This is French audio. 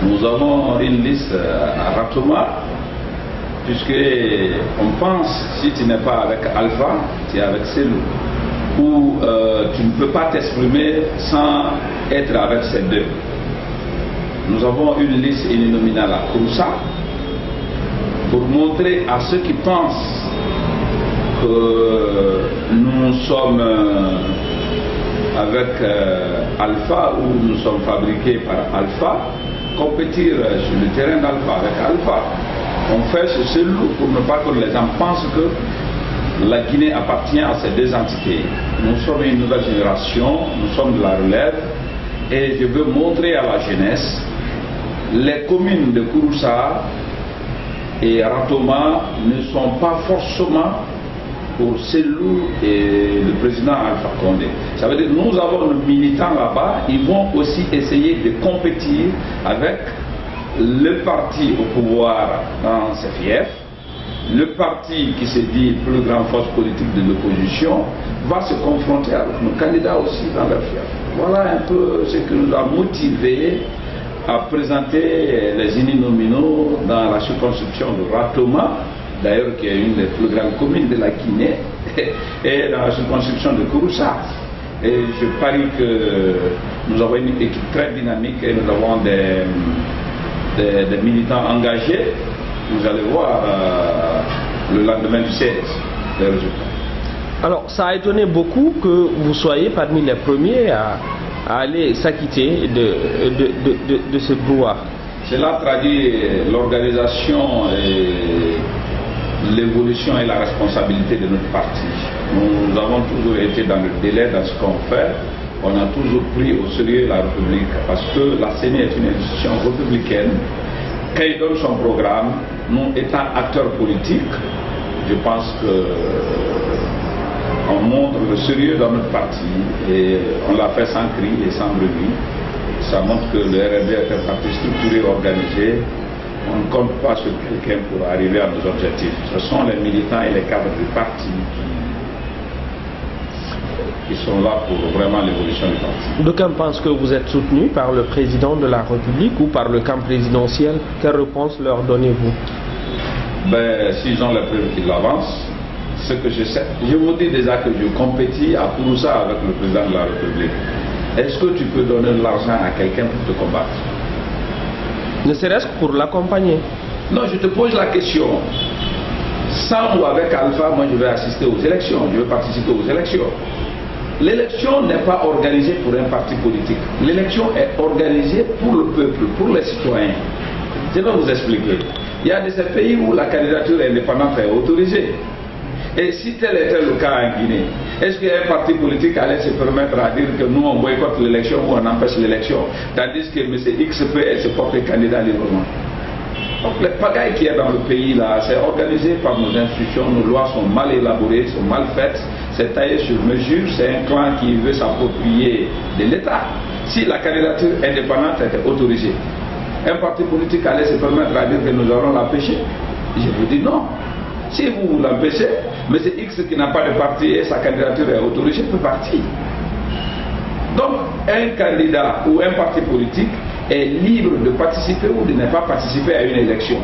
Nous avons une liste à Ratoma, puisque on pense, si tu n'es pas avec Alpha, tu es avec Selou, où tu ne peux pas t'exprimer sans être avec ces deux. Nous avons une liste uninominale à Kouroussa pour montrer à ceux qui pensent que nous sommes avec Alpha ou nous sommes fabriqués par Alpha, compétir sur le terrain d'Alpha avec Alpha. On fait ce Selou pour ne pas que les gens pensent que la Guinée appartient à ces deux entités. Nous sommes une nouvelle génération, nous sommes de la relève, et je veux montrer à la jeunesse les communes de Kouroussa et Ratoma ne sont pas forcément pour Selou et le président Alpha Condé. Ça veut dire que nous avons nos militants là-bas, ils vont aussi essayer de compétir avec le parti au pouvoir dans ces fiefs. Le parti qui se dit plus grande force politique de l'opposition va se confronter avec nos candidats aussi dans leur fief. Voilà un peu ce qui nous a motivés à présenter les uninominaux dans la circonscription de Ratoma, d'ailleurs qui est une des plus grandes communes de la Guinée, et dans la circonscription de Kouroussa. Et je parie que nous avons une équipe très dynamique et nous avons des militants engagés. Vous allez voir le lendemain du 16 les résultats. Alors, ça a étonné beaucoup que vous soyez parmi les premiers à aller s'acquitter de ce pouvoir. Cela traduit l'organisation et l'évolution et la responsabilité de notre parti. Nous avons toujours été dans le délai dans ce qu'on fait. On a toujours pris au sérieux la République parce que la CENI est une institution républicaine. Quand il donne son programme, nous étant acteurs politiques, je pense que on montre le sérieux dans notre parti et on l'a fait sans cri et sans bruit. Ça montre que le RND est un parti structuré, organisé. On ne compte pas sur quelqu'un pour arriver à nos objectifs. Ce sont les militants et les cadres du parti qui sont là pour vraiment l'évolution du parti. D'aucuns pensent que vous êtes soutenu par le président de la République ou par le camp présidentiel. Quelle réponse leur donnez-vous? Ben, s'ils ont la preuve qu'ils l'avancent, ce que je sais, je vous dis déjà que je compétis à Kouroussa avec le président de la République. Est-ce que tu peux donner de l'argent à quelqu'un pour te combattre? Ne serait-ce que pour l'accompagner? Non, je te pose la question. Sans ou avec Alpha, moi je vais assister aux élections, je vais participer aux élections. L'élection n'est pas organisée pour un parti politique. L'élection est organisée pour le peuple, pour les citoyens. Je vais vous expliquer. Il y a de ces pays où la candidature indépendante est autorisée. Et si tel était le cas en Guinée, est-ce qu'un parti politique allait se permettre à dire que nous on boycotte l'élection ou on empêche l'élection, tandis que M. X peut se porter candidat librement? Donc les pagailles qu'il y a dans le pays là, c'est organisé par nos institutions, nos lois sont mal élaborées, sont mal faites, c'est taillé sur mesure, c'est un clan qui veut s'approprier de l'État. Si la candidature indépendante était autorisée, un parti politique allait se permettre à dire que nous allons l'empêcher? Je vous dis non. Si vous l'empêchez, M. X qui n'a pas de parti et sa candidature est autorisée peut partir. Donc un candidat ou un parti politique est libre de participer ou de ne pas participer à une élection.